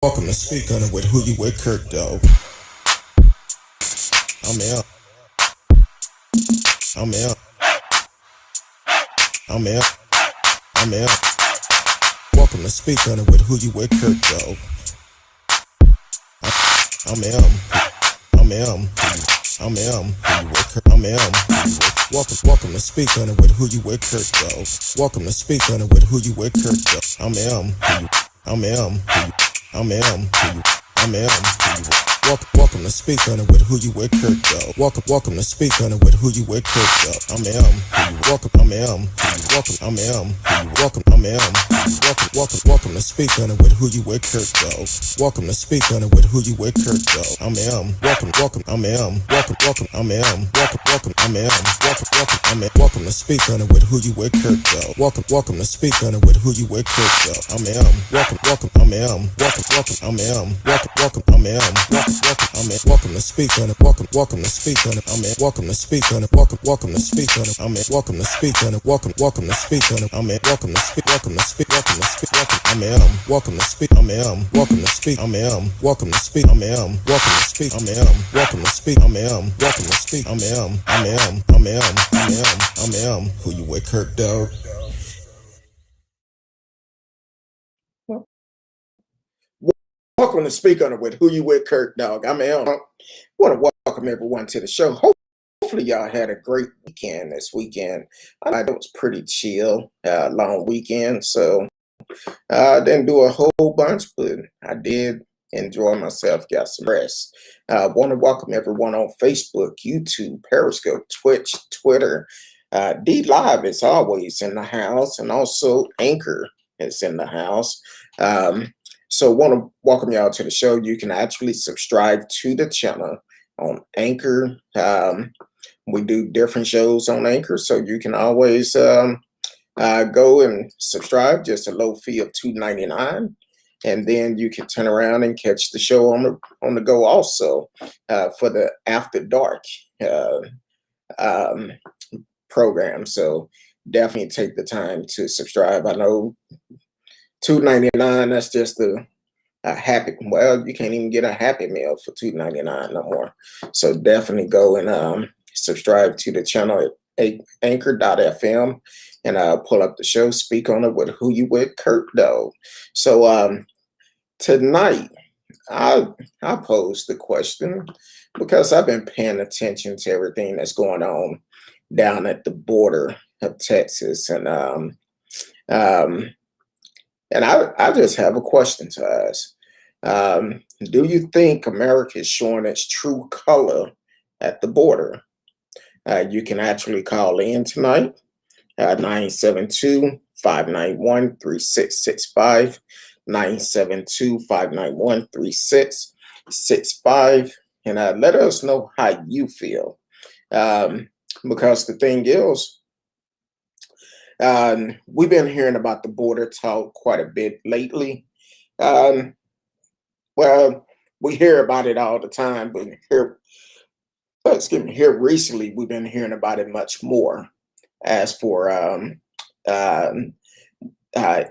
Welcome to Speak On It with Who You With Kirk, though. I'm out. I'm out. I'm out. I'm out. Welcome to Speak On It with Who You With Kirk, though. I'm out. I'm out. I'm out. Who you with Kirk? I'm out. Welcome to Speak On It with Who You With Kirk, though. Welcome to Speak On It with Who You With Kirk, though. I'm out. I'm out. I'm out. I'm out. Welcome to Speak On It with Who You With Kirk, though. Welcome to Speak On It with Who You With Kirk, though. Welcome. Welcome to Speak On It with Who You With Kirk, though. Welcome to Speak On It with Who You With Kirk, though. Welcome to Speak On It with Who You With Kirk, though. Welcome to Speak On It with Who You With Kirk, though. Welcome to Speak On It. Welcome to Speak On It. Welcome to Speak On It. Welcome to Speak On it. Welcome to Speak On It. Welcome to Speak On it. Welcome to Speak. Welcome to Speak. Welcome to Speak. Welcome to Speak. Welcome to Speak. Welcome to Speak. Welcome to Speak. Welcome to Speak. Welcome to Speak. Who you with, Kirk, dog? Welcome to Speak On It with Who You With, Kirk, dog. I want to welcome everyone to the show. Hopefully y'all had a great weekend this weekend. I know it was pretty chill, long weekend, so I didn't do a whole bunch, but I did enjoy myself, got some rest. I want to welcome everyone on Facebook, YouTube, Periscope, Twitch, Twitter. D Live is always in the house, and also Anchor is in the house. So I want to welcome y'all to the show. You can actually subscribe to the channel on Anchor. We do different shows on Anchor, so you can always go and subscribe, just a low fee of $2.99, and then you can turn around and catch the show on the go also for the After Dark program. So definitely take the time to subscribe. I know $2.99, that's just a happy, well, you can't even get a Happy Meal for $2.99 no more. So definitely go and subscribe to the channel at anchor.fm and pull up the show, Speak On It with Who You With, Kirk, though. So tonight I posed the question because I've been paying attention to everything that's going on down at the border of Texas, and I just have a question to ask. Do you think America is showing its true color at the border? You can actually call in tonight, 972-591-3665, 972-591-3665, and let us know how you feel. Because the thing is, we've been hearing about the border talk quite a bit lately. Well, we hear about it all the time, but here recently, we've been hearing about it much more. As for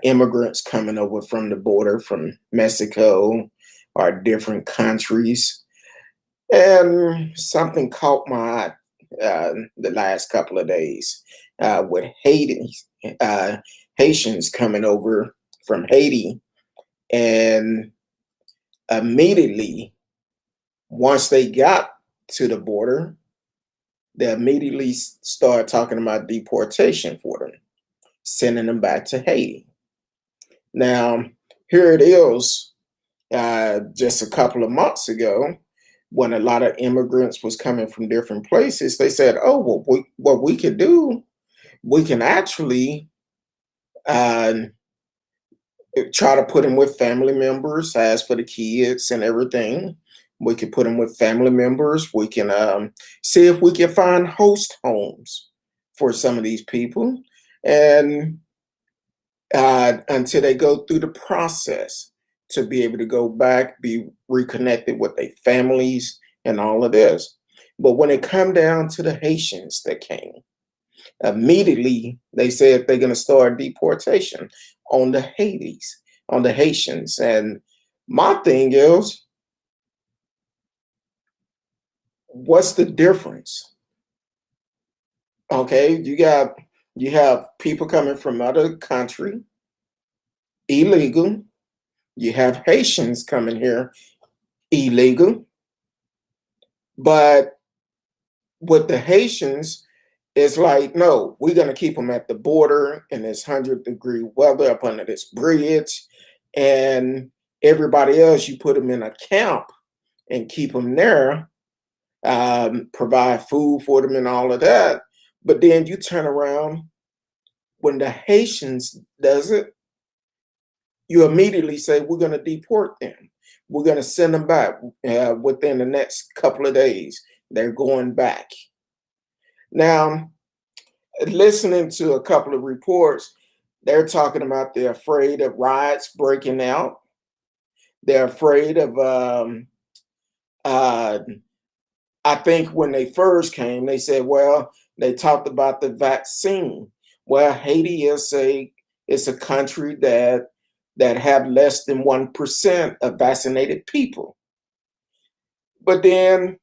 immigrants coming over from the border from Mexico or different countries, and something caught my eye the last couple of days with Haitians coming over from Haiti, and immediately once they got to the border, they immediately started talking about deportation for them, sending them back to Haiti. Now, here it is, just a couple of months ago, when a lot of immigrants was coming from different places, they said, oh, well, what we could do, we can actually try to put them with family members. As for the kids and everything, we can put them with family members. We can see if we can find host homes for some of these people, and until they go through the process to be able to go back, be reconnected with their families and all of this. But when it come down to the Haitians that came, immediately they said they're going to start deportation on the Haitians. And My thing is, what's the difference? Okay, you have people coming from other country, illegal. You have Haitians coming here, illegal. But with the Haitians, it's like, no, we're gonna keep them at the border in this 100-degree weather up under this bridge, and everybody else, you put them in a camp and keep them there, provide food for them and all of that. But then you turn around when the Haitians does it, you immediately say we're going to deport them. We're going to send them back within the next couple of days. They're going back. Now, listening to a couple of reports, they're talking about they're afraid of riots breaking out. They're afraid of uh, I think when they first came, they said, well, they talked about the vaccine. Well, Haiti is a country that have less than 1% of vaccinated people. But then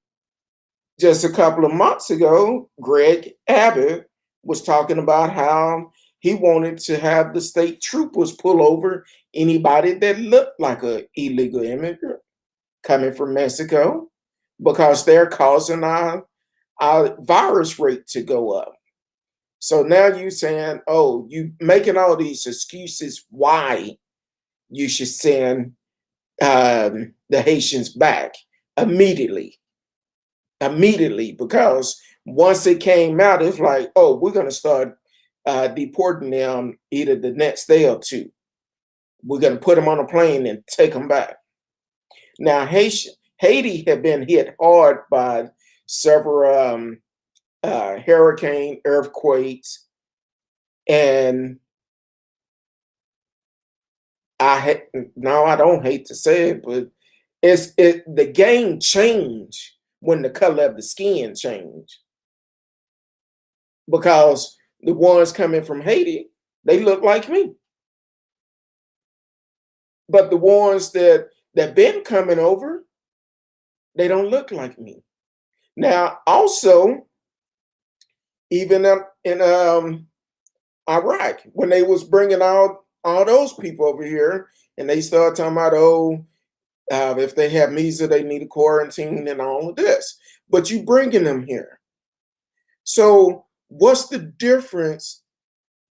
just a couple of months ago, Greg Abbott was talking about how he wanted to have the state troopers pull over anybody that looked like an illegal immigrant coming from Mexico because they're causing our virus rate to go up. So now you're saying, oh, you making all these excuses why you should send the Haitians back immediately. Immediately, because once it came out, it's like, oh, we're going to start deporting them either the next day or two. We're going to put them on a plane and take them back. Now, Haiti had been hit hard by several hurricane, earthquakes, and now I don't hate to say it, but the game changed when the color of the skin changed, because the ones coming from Haiti, they look like me, but the ones that been coming over, they don't look like me. Now, also, even up in Iraq, when they was bringing out all those people over here, and they started talking about, oh, if they have measles, they need a quarantine and all of this. But you bringing them here. So what's the difference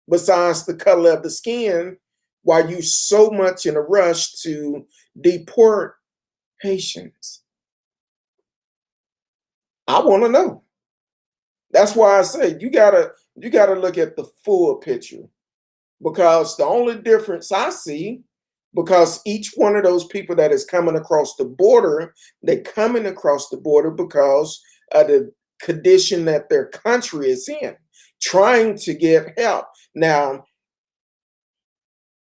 besides the color of the skin? Why you so much in a rush to deport Haitians? I want to know. That's why I say you gotta look at the full picture, because the only difference I see, because each one of those people that is coming across the border, they're coming across the border because of the condition that their country is in, trying to get help. Now,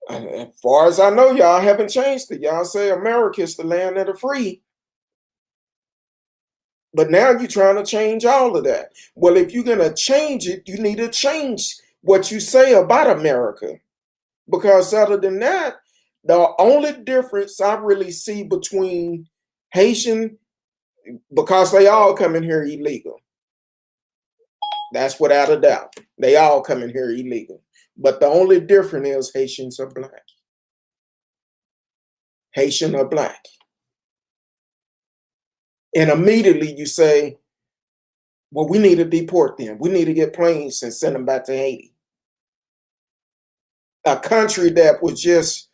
as far as I know, y'all haven't changed it. Y'all say America is the land of the free. But now you're trying to change all of that. Well, if you're going to change it, you need to change what you say about America. Because other than that, the only difference I really see between Haitian, because they all come in here illegal. That's without a doubt. They all come in here illegal. But the only difference is Haitians are black. Haitian are black. And immediately you say, well, we need to deport them. We need to get planes and send them back to Haiti. A country that was just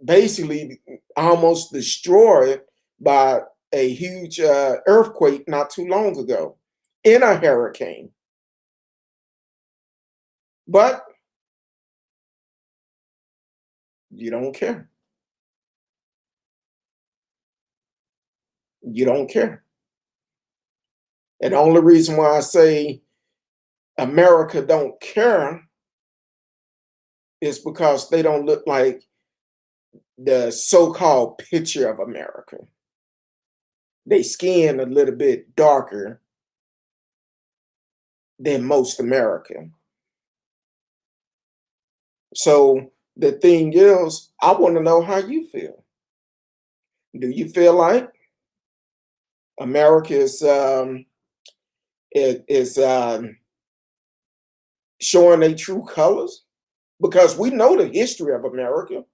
basically almost destroyed by a huge earthquake not too long ago in a hurricane. But you don't care. You don't care. And the only reason why I say America don't care is because they don't look like the so-called picture of America. They skin a little bit darker than most American. So The thing is, I want to know how you feel. Do you feel like America is showing their true colors? Because we know the history of America.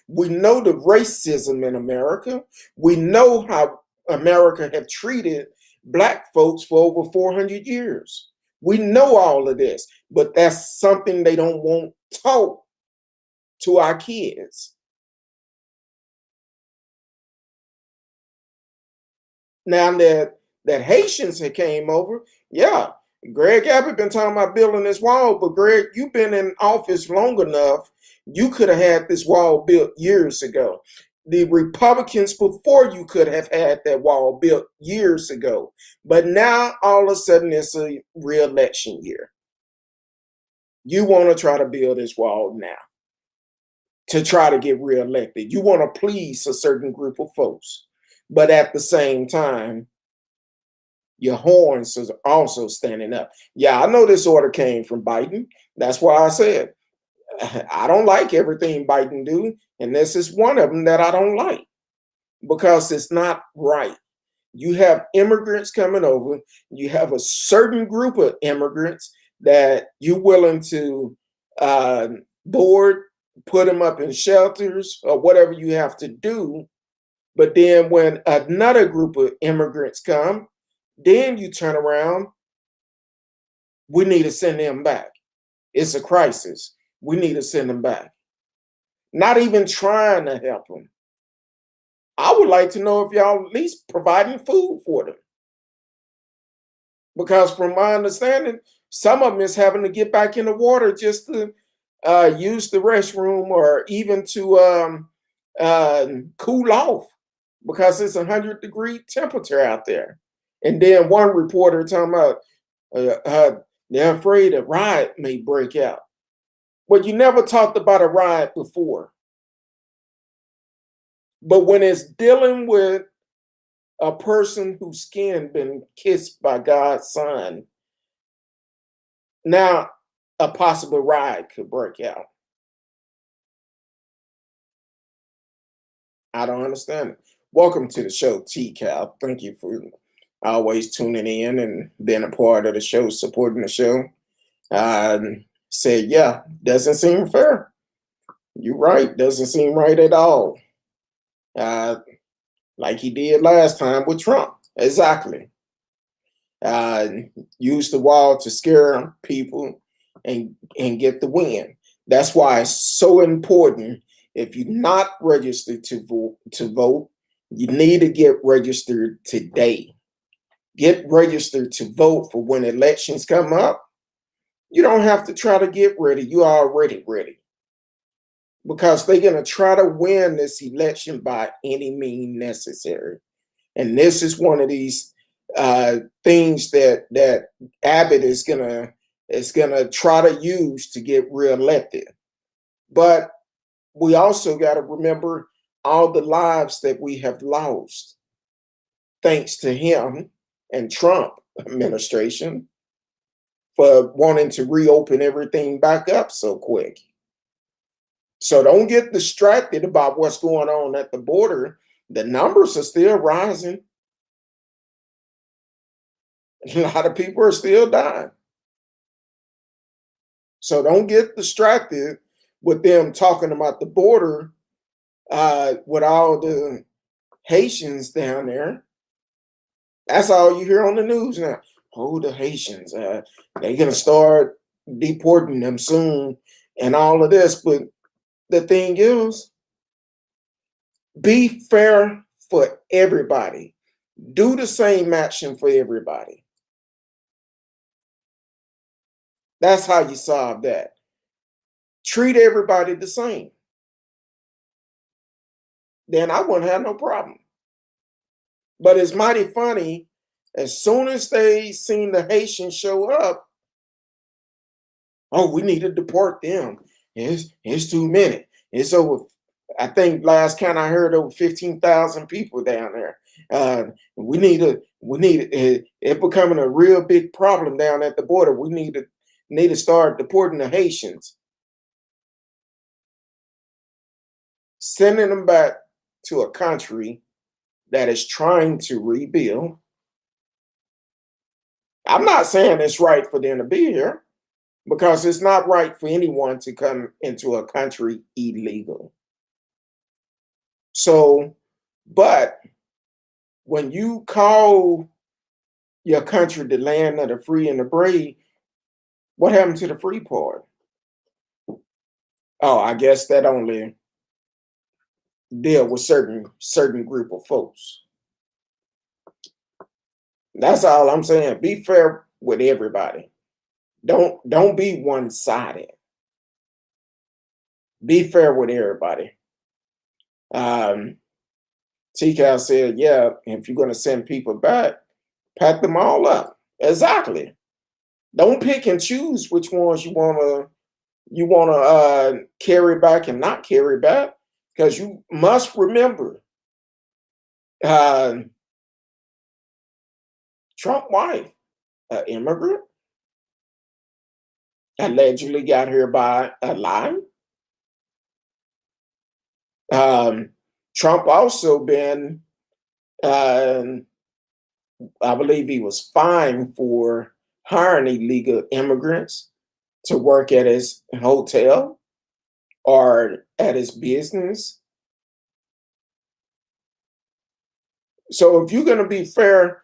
We know the racism in America. We know how America have treated Black folks for over 400 years. We know all of this, but that's something they don't want taught to our kids. Now that Haitians had came over, yeah, Greg Abbott been talking about building this wall, but Greg, you've been in office long enough. You could have had this wall built years ago. The Republicans before you could have had that wall built years ago. But now all of a sudden it's a re-election year. You want to try to build this wall now to try to get reelected. You want to please a certain group of folks. But at the same time, your horns is also standing up. Yeah, I know this order came from Biden. That's why I said I don't like everything Biden do, and this is one of them that I don't like because it's not right. You have immigrants coming over. You have a certain group of immigrants that you're willing to uh, board, put them up in shelters or whatever you have to do. But then when another group of immigrants come, then you turn around, we need to send them back. It's a crisis. We need to send them back. Not even trying to help them. I would like to know if y'all at least providing food for them. Because from my understanding, some of them is having to get back in the water just to use the restroom or even to cool off because it's 100-degree temperature out there. And then one reporter talking about they're afraid a riot may break out. Well, you never talked about a riot before. But when it's dealing with a person whose skin been kissed by God's son, now a possible riot could break out. I don't understand it. Welcome to the show, T-Cal. Thank you for always tuning in and being a part of the show, supporting the show. Said, yeah, doesn't seem fair. You're right, doesn't seem right at all. Like he did last time with Trump. Exactly. Uh, use the wall to scare people and get the win. That's why it's so important. If you're not registered to vote, you need to get registered today. Get registered to vote for when elections come up. You don't have to try to get ready. You're already ready. Because they're going to try to win this election by any means necessary. And this is one of these things that Abbott is gonna try to use to get reelected. But we also got to remember all the lives that we have lost thanks to him and Trump administration for wanting to reopen everything back up so quick. So don't get distracted about what's going on at the border. The numbers are still rising. A lot of people are still dying. So don't get distracted with them talking about the border with all the Haitians down there. That's all you hear on the news now. Oh, the Haitians, they're going to start deporting them soon and all of this. But the thing is, be fair for everybody. Do the same action for everybody. That's how you solve that. Treat everybody the same. Then I wouldn't have no problem. But it's mighty funny. As soon as they seen the Haitians show up, oh, we need to deport them. It's too many. It's over. I think last count I heard over 15,000 people down there. We need it becoming a real big problem down at the border. We need to start deporting the Haitians. sending them back to a country that is trying to rebuild. I'm not saying it's right for them to be here because it's not right for anyone to come into a country illegal. So, but when you call your country the land of the free and the brave, what happened to the free part? Oh, I guess that only deal with certain group of folks. That's all I'm saying. Be fair with everybody. Don't be one-sided. Be fair with everybody. TCal said, yeah, if you're going to send people back, pack them all up. Exactly. Don't pick and choose which ones you want to carry back and not carry back, because you must remember Trump wife, an immigrant, allegedly got here by a lie. Trump also been, I believe he was fined for hiring illegal immigrants to work at his hotel or at his business. So if you're going to be fair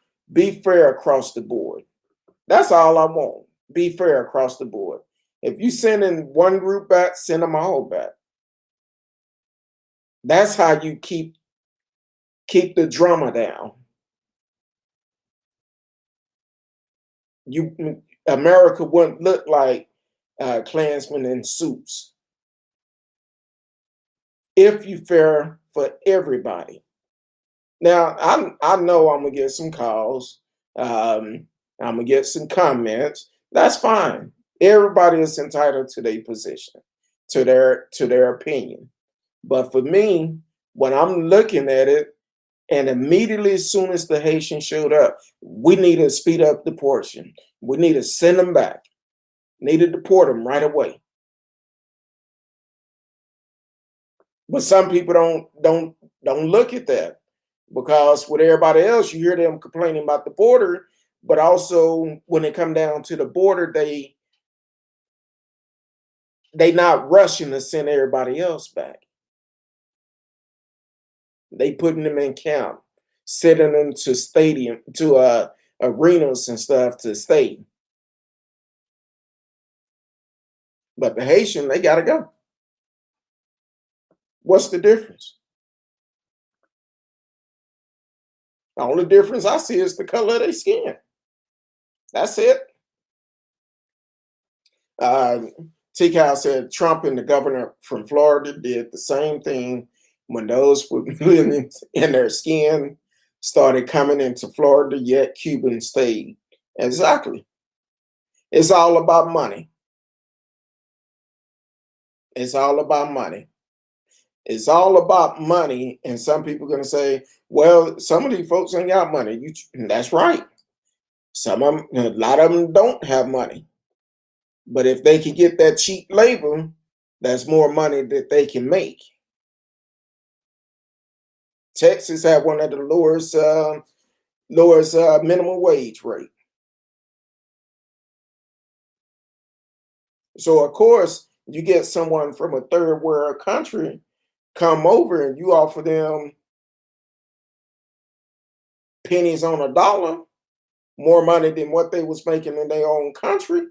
across the board. That's all I want. Be fair across the board. If you sending one group back, send them all back. That's how you keep the drama down. America wouldn't look like Klansmen in suits if you fair for everybody. Now, I know I'm gonna get some calls. I'm gonna get some comments. That's fine. Everybody is entitled to their position, to their opinion. But for me, when I'm looking at it, and immediately as soon as the Haitians showed up, we need to speed up deportation. We need to send them back. Need to deport them right away. But some people don't look at that, because with everybody else, you hear them complaining about the border, but also when it come down to the border, they not rushing to send everybody else back. They putting them in camp, sending them to arenas and stuff to stay. But the Haitian, they gotta go. What's the difference? The only difference I see is the color of their skin. That's it. T-Cow said Trump and the governor from Florida did the same thing when those with millions in their skin started coming into Florida, yet Cubans stayed. Exactly. It's all about money. It's all about money. It's all about money. And some people are going to say, well, some of these folks ain't got money. That's right. Some of them, a lot of them don't have money. But if they can get that cheap labor, that's more money that they can make. Texas had one of the lowest minimum wage rate. So of course, you get someone from a third world country come over and you offer them pennies on a dollar, more money than what they was making in their own country.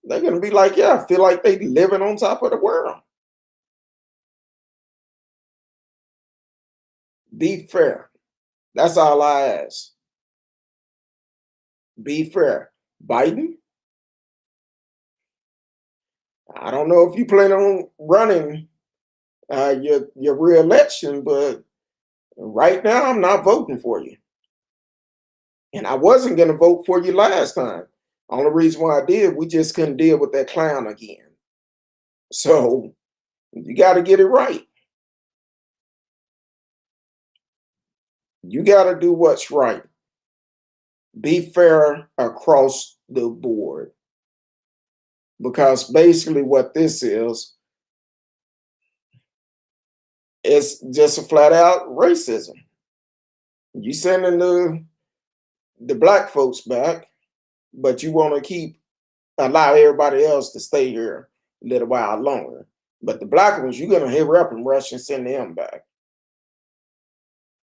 They're gonna be like, yeah, I feel like they living on top of the world. Be fair. That's all I ask. Be fair. Biden, I don't know if you plan on running your re-election, but right now I'm not voting for you. And I wasn't going to vote for you last time. Only reason why I did, we just couldn't deal with that clown again. So you got to get it right. You got to do what's right. Be fair across the board. Because basically what this is It's just a flat out racism. You sending the black folks back, but you want to allow everybody else to stay here a little while longer. But the black ones, you're gonna hurry up and rush and send them back.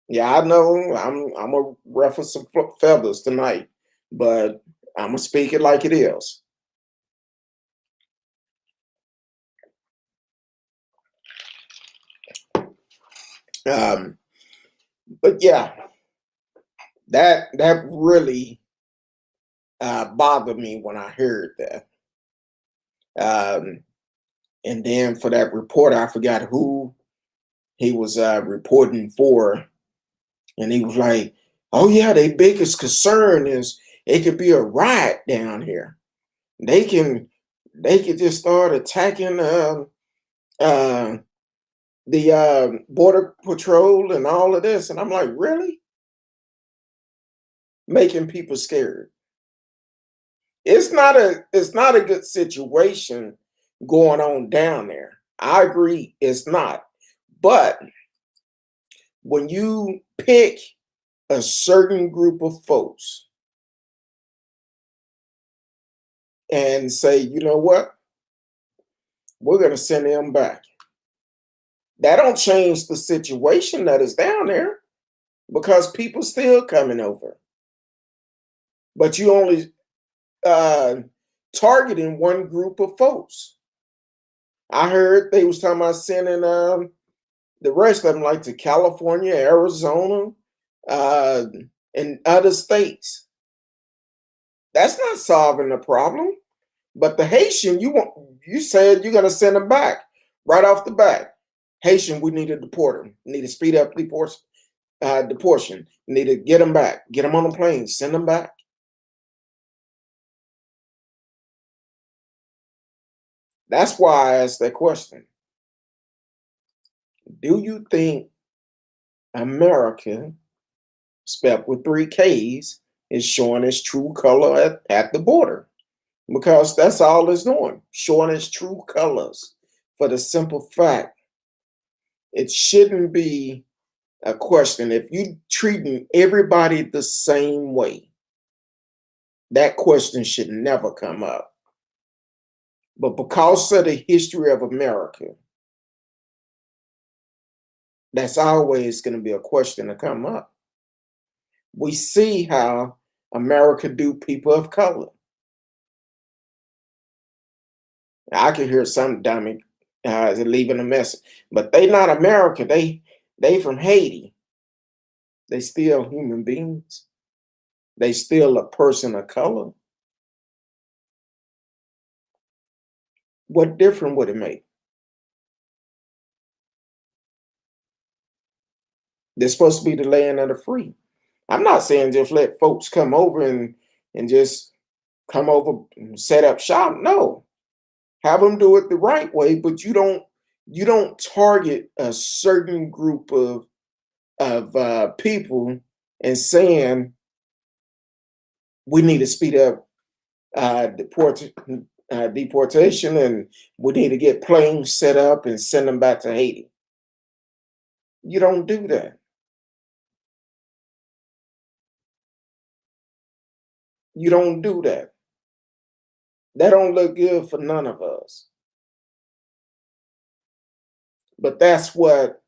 Yeah, I know. I'm gonna ruffle some feathers tonight, but I'm gonna speak it like it is. Um, but yeah, that really bothered me when I heard that. Um, and then for that report, I forgot who he was reporting for, and he was like, "Oh yeah, their biggest concern is it could be a riot down here. They can they could just start attacking uh, the border patrol and all of this." And I'm like, really? Making people scared. It's not a good situation going on down there. I agree, it's not. But when you pick a certain group of folks and say, you know what, we're going to send them back, that don't change the situation that is down there because people still coming over. But you only uh, targeting one group of folks. I heard they was talking about sending the rest of them like to California, Arizona, uh, and other states. That's not solving the problem. But the Haitian, you said you're gonna send them back right off the bat. Haitian, we need to deport them. We need to speed up deportation. We need to get them back. Get them on the plane. Send them back. That's why I asked that question. Do you think America, spelled with three K's, is showing its true color at the border? Because that's all it's doing, showing its true colors. For the simple fact, it shouldn't be a question. If you treating everybody the same way, that question should never come up. But because of the history of America, that's always going to be a question to come up. We see how America do people of color. I can hear some dummy leaving a message, but they not America. They from Haiti. They still human beings. They still a person of color. What difference would it make? They're supposed to be the land of the free. I'm not saying just let folks come over and just come over and set up shop. No, have them do it the right way, but you don't target a certain group of people and saying we need to speed up deportation and we need to get planes set up and send them back to Haiti. You don't do that. You don't do that. That don't look good for none of us. But that's what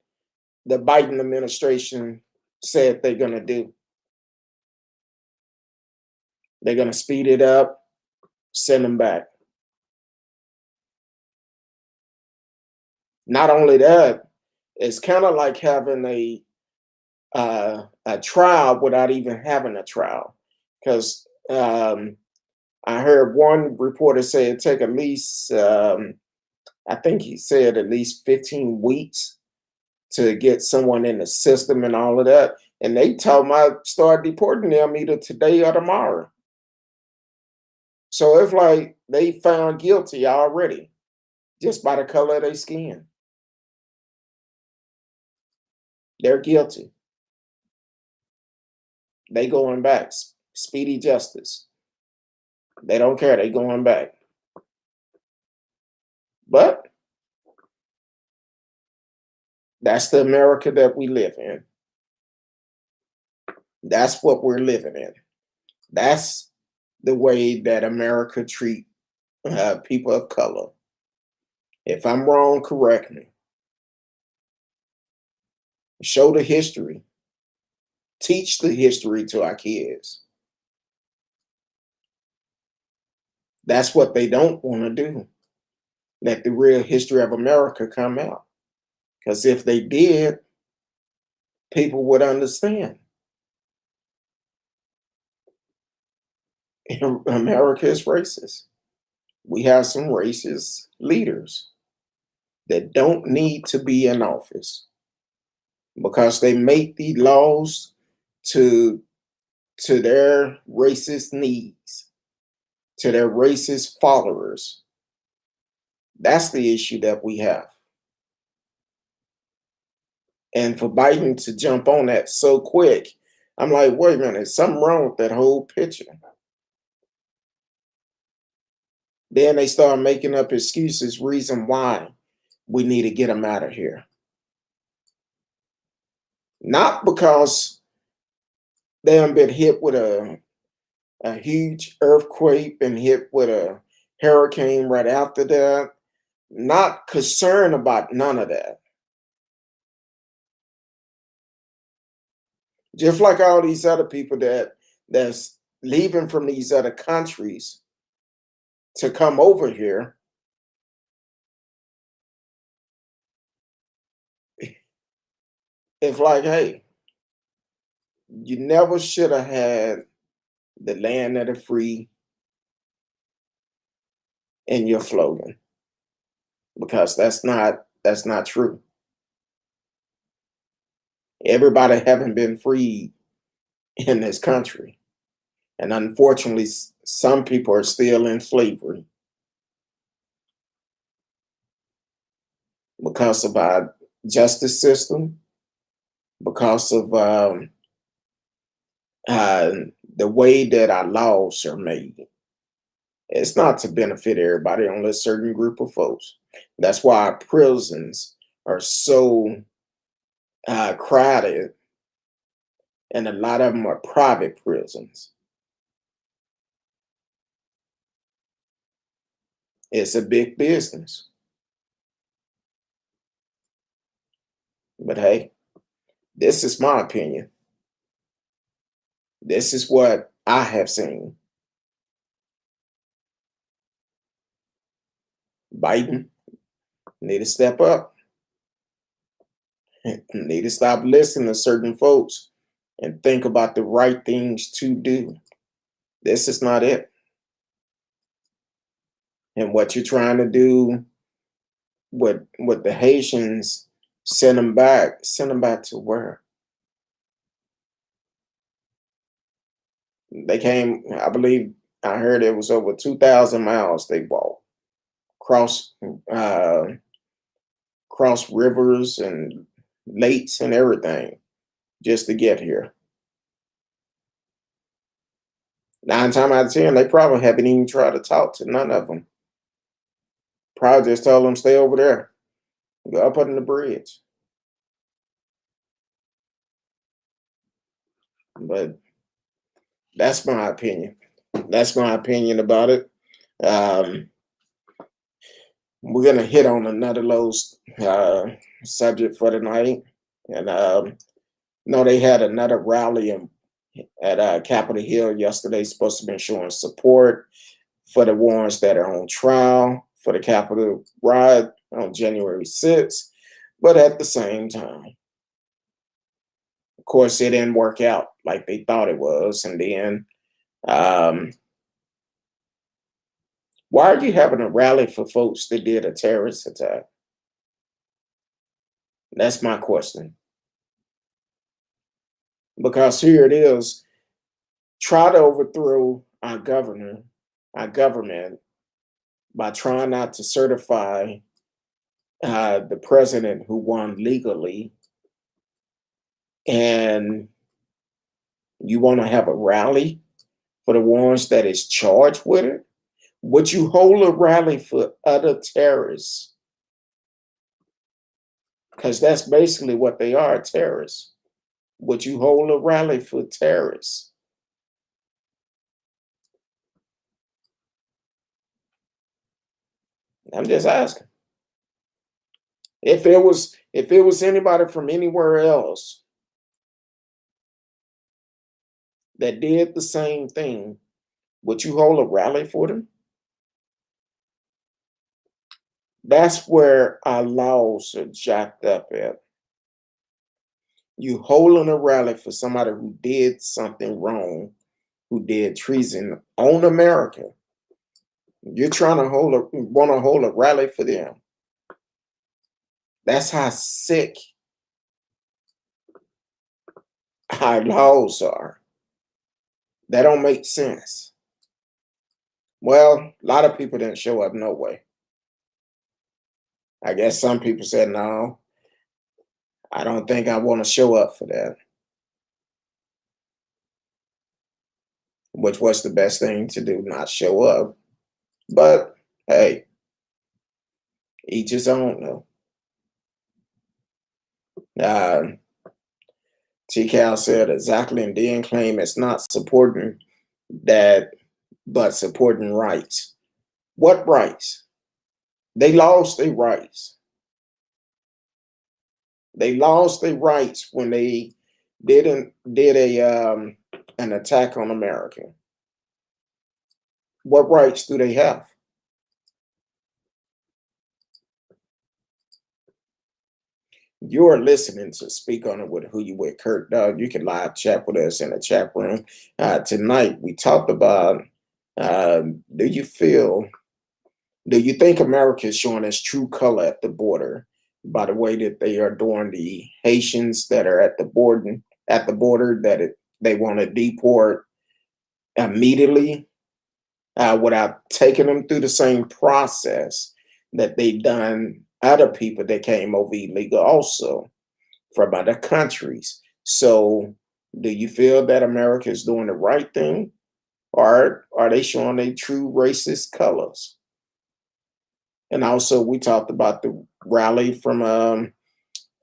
the Biden administration said they're going to do. They're going to speed it up, send them back. Not only that, it's kind of like having a trial without even having a trial. Because I heard one reporter say it take at least, I think he said at least 15 weeks to get someone in the system and all of that. And they told me I start deporting them either today or tomorrow. So it's like they found guilty already just by the color of their skin. They're guilty. They going back. Speedy justice. They don't care. They going back. But That's the America that we live in. That's what we're living in. That's the way that America treat people of color. If I'm wrong, correct me. Show the history. Teach the history to our kids. That's what they don't want to do. Let the real history of America come out. Because if they did, people would understand. America is racist. We have some racist leaders that don't need to be in office because they make the laws to their racist needs, to their racist followers. That's the issue that we have. And for Biden to jump on that so quick, I'm like, wait a minute, there's something wrong with that whole picture. Then they start making up excuses, reason why we need to get them out of here. Not because they have been hit with a huge earthquake and hit with a hurricane right after that. Not concerned about none of that. Just like all these other people that's leaving from these other countries to come over here. It's like, hey, you never should have had the land of the free in your slogan, because that's not true. Everybody haven't been freed in this country, and unfortunately, some people are still in slavery because of our justice system, because of the way that our laws are made. It's not to benefit everybody, only a certain group of folks. That's why our prisons are so crowded, and a lot of them are private prisons. It's a big business. But hey, this is my opinion. This is what I have seen. Biden need to step up. Need to stop listening to certain folks and think about the right things to do. This is not it. And what you're trying to do with the Haitians, send them back. Send them back to where? They came, I believe, I heard it was over 2,000 miles they walked. Cross cross rivers and lakes and everything just to get here. 9 times out of 10, they probably haven't even tried to talk to none of them. Probably just told them stay over there, go up under the bridge. But that's my opinion. That's my opinion about it. Um, we're gonna hit on another low subject for tonight, and no, they had another rally at Capitol Hill yesterday. Supposed to be showing support for the ones that are on trial for the Capitol riot on January 6th, but at the same time, of course, it didn't work out like they thought it was, and then. Why are you having a rally for folks that did a terrorist attack? That's my question. Because here it is, try to overthrow our government by trying not to certify the president who won legally, and you want to have a rally for the ones that is charged with it? Would you hold a rally for other terrorists because that's basically what they are, terrorists. Would you hold a rally for terrorists? I'm just asking. If it was anybody from anywhere else that did the same thing, would you hold a rally for them? That's where our laws are jacked up at. You holding a rally for somebody who did something wrong, who did treason on America. You're trying to want to hold a rally for them. That's how sick our laws are. That don't make sense. Well, a lot of people didn't show up no way. I guess some people said, no, I don't think I want to show up for that, which was the best thing to do, not show up. But hey, each his own though. Uh, TCal said exactly and then claim it's not supporting that, but supporting rights. What rights? They lost their rights. They lost their rights when they did an attack on America. What rights do they have? You're listening to Speak On It with Who You With, Kirk Dog. You can live chat with us in the chat room. Tonight we talked about do you feel, do you think America is showing its true color at the border by the way that they are doing the Haitians that are at the border that they want to deport immediately without taking them through the same process that they done other people that came over illegal also from other countries. So do you feel that America is doing the right thing, or are they showing their true racist colors? And also we talked about the rally from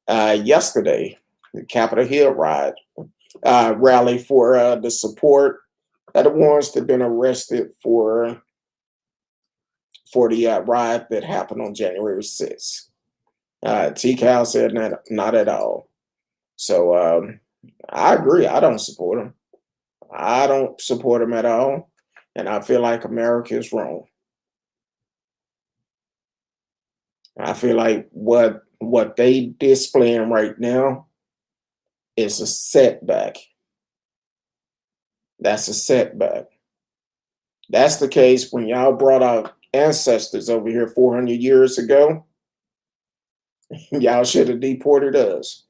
yesterday, the Capitol Hill rally for the support of the ones that have been arrested for the riot that happened on January 6th. TCal said not at all. So I agree. I don't support them. I don't support them at all. And I feel like America is wrong. I feel like what they displaying right now is a setback. That's a setback. That's the case when y'all brought our ancestors over here 400 years ago. Y'all should have deported us.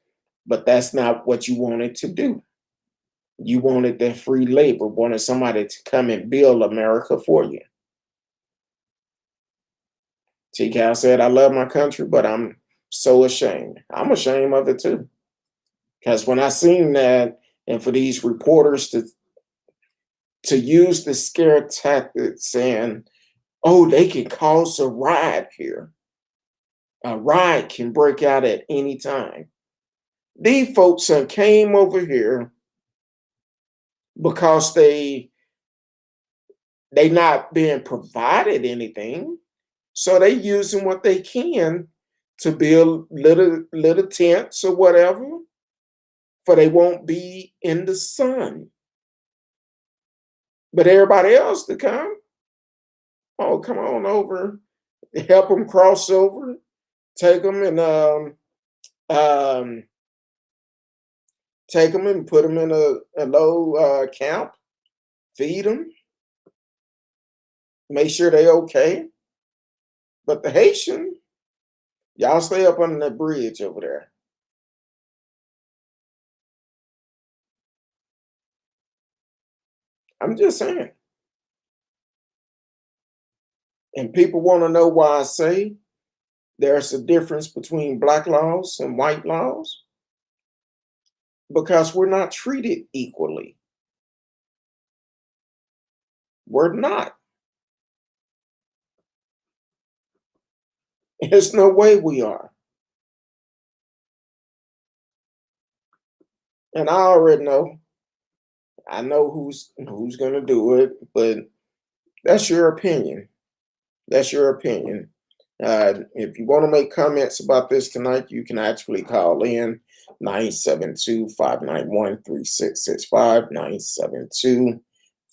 But that's not what you wanted to do. You wanted that free labor, wanted somebody to come and build America for you. TCal said, I love my country, but I'm so ashamed. I'm ashamed of it too. Because when I seen that, and for these reporters to use the scare tactic saying, oh, they can cause a riot here. A riot can break out at any time. These folks came over here because they not being provided anything. So they using what they can to build little tents or whatever, for they won't be in the sun. But everybody else to come, oh, come on over, help them cross over, take them and take them and put them in a low camp, feed them, make sure they okay. But the Haitian, y'all stay up under that bridge over there. I'm just saying. And people want to know why I say there's a difference between black laws and white laws, because we're not treated equally. We're not. There's no way we are. And I already know. I know who's gonna do it, but that's your opinion. That's your opinion. If you want to make comments about this tonight, you can actually call in 972-591-3665,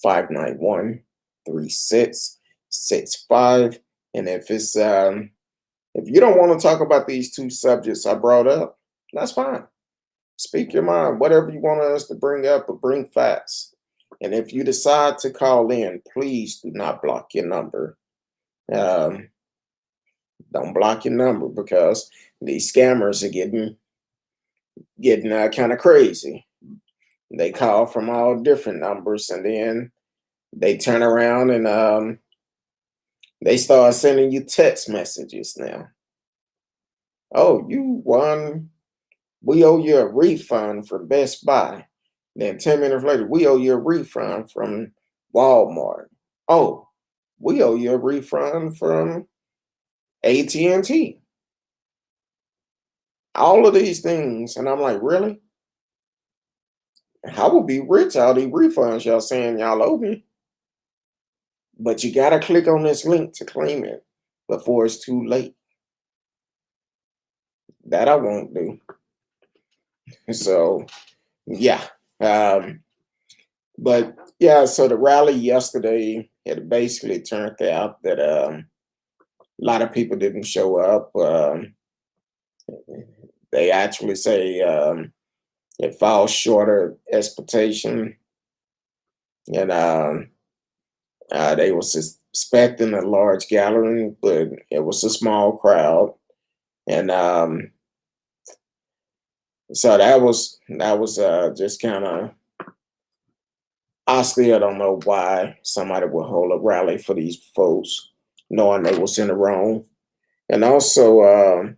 972-591-3665. And if you don't want to talk about these two subjects I brought up, that's fine. Speak your mind, whatever you want us to bring up or bring facts. And if you decide to call in, please do not block your number. Um, don't block your number because these scammers are getting kind of crazy. They call from all different numbers, and then they turn around and they start sending you text messages now. Oh, you won. We owe you a refund from Best Buy. Then 10 minutes later, we owe you a refund from Walmart. Oh, we owe you a refund from AT&T. All of these things. And I'm like, really? I will be rich all these refunds y'all saying y'all owe me. But you got to click on this link to claim it before it's too late. That I won't do. So, yeah. But yeah, so the rally yesterday, it basically turned out that a lot of people didn't show up. They actually say it falls short of expectation. And they were expecting a large gathering, but it was a small crowd. And so that was just kind of, I still don't know why somebody would hold a rally for these folks, knowing they was in the wrong. And also, uh,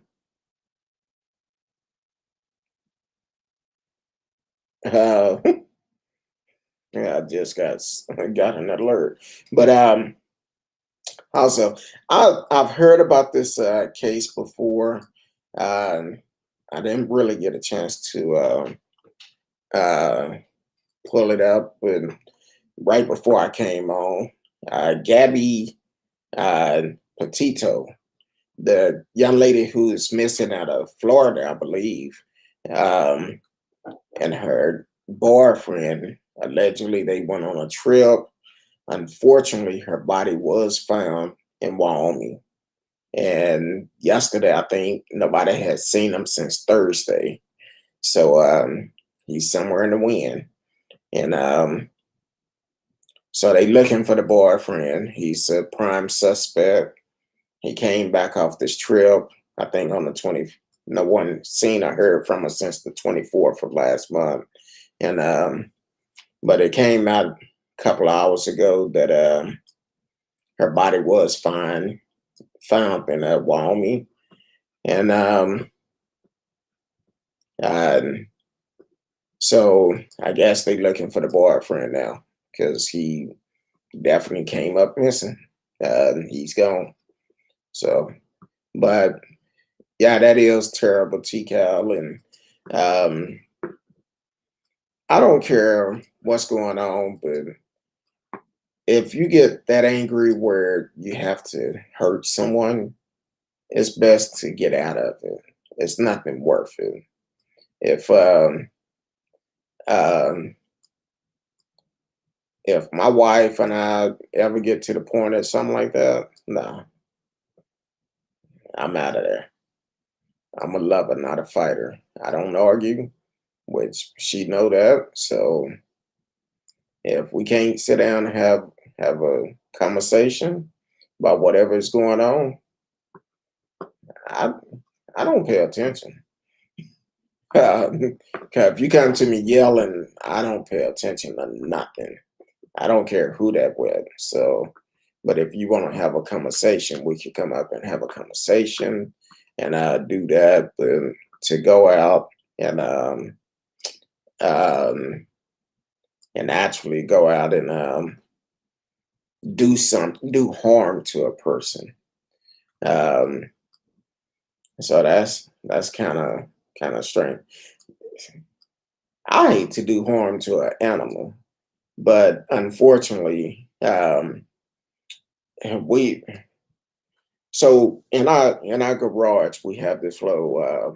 yeah, I just got an alert. But also, I've heard about this case before. Um, I didn't really get a chance to uh, pull it up, but right before I came on, Gabby uh, Petito, the young lady who is missing out of Florida, I believe, um, and her boyfriend, allegedly they went on a trip. Unfortunately, her body was found in Wyoming. And yesterday, I think nobody had seen him since Thursday. So he's somewhere in the wind. And so they looking for the boyfriend. He's a prime suspect. He came back off this trip, I think on the 20th. No one seen or heard from her since the 24th of last month. And but it came out a couple of hours ago that her body was found in Wyoming. And uh, so I guess they looking for the boyfriend now because he definitely came up missing. He's gone. So, but yeah, that is terrible, TCal. And um, I don't care what's going on, but if you get that angry where you have to hurt someone, it's best to get out of it. It's nothing worth it. If um, if my wife and I ever get to the point of something like that, nah, I'm out of there. I'm a lover, not a fighter. I don't argue, which she know that. So if we can't sit down and have a conversation about whatever is going on, I I don't pay attention. 'Cause if you come to me yelling, I don't pay attention to nothing. I don't care who that with. So, but if you want to have a conversation, we could come up and have a conversation, and do that. But to go out and um, and actually go out and do harm to a person. Um, so that's kind of strange. I hate to do harm to an animal, but unfortunately, we so in our garage we have this little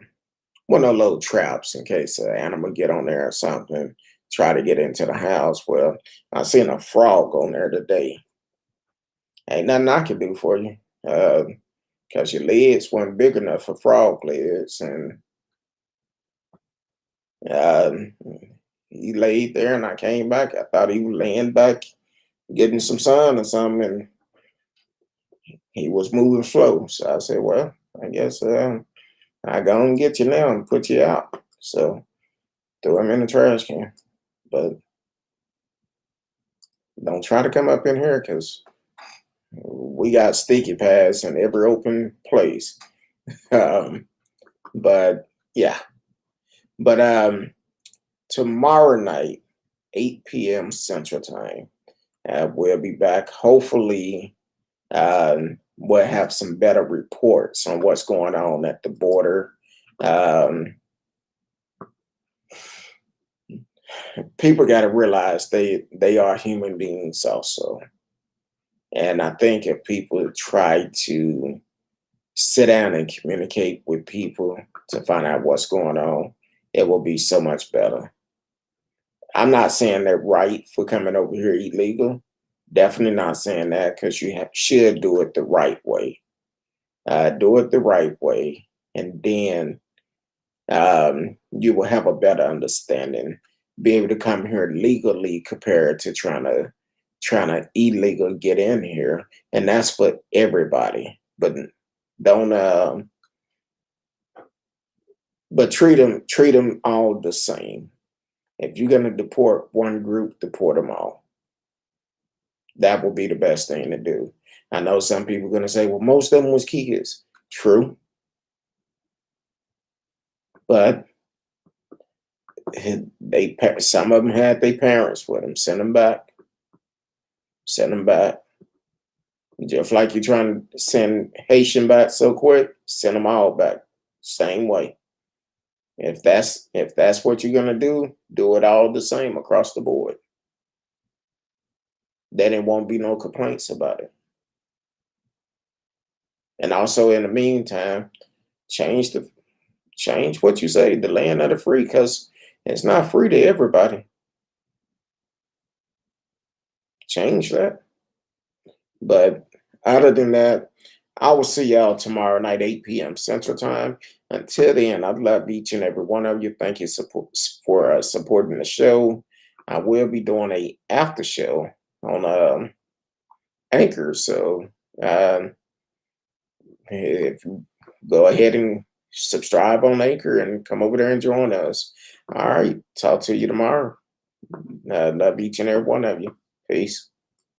one of those little traps in case an animal get on there or something, try to get into the house. Well, I seen a frog on there today. Ain't nothing I can do for you. Because your legs weren't big enough for frog legs, and um, he laid there, and I came back. I thought he was laying back, getting some sun or something, and he was moving slow. So I said, "Well, I guess I go and get you now and put you out." So threw him in the trash can. But don't try to come up in here because we got sticky pads in every open place. Um, but yeah, but tomorrow night, 8 p.m. Central Time. We'll be back. Hopefully, we'll have some better reports on what's going on at the border. Um, People got to realize they are human beings also, and I think if people try to sit down and communicate with people to find out what's going on, it will be so much better. I'm not saying they're right for coming over here illegal. Definitely not saying that because should do it the right way. Do it the right way, and then you will have a better understanding. Be able to come here legally compared to trying to illegal get in here, and that's for everybody. But don't but treat them all the same. If you're gonna deport one group, deport them all. That would be the best thing to do. I know some people are going to say, well, most of them was kids. True. But some of them had their parents with them. Send them back. Send them back. Just like you're trying to send Haitian back so quick, send them all back. Same way. If that's what you're gonna do it all the same across the board. Then it won't be no complaints about it. And also in the meantime, change the change what you say, the land of the free, because it's not free to everybody. Change that. But other than that, I will see y'all tomorrow night, 8 p.m. Central Time. Until then, I love each and every one of you. Thank you for supporting the show. I will be doing a after show on Anchor. So um, if you go ahead and subscribe on Anchor and come over there and join us. All right. Talk to you tomorrow. Love each and every one of you. Peace.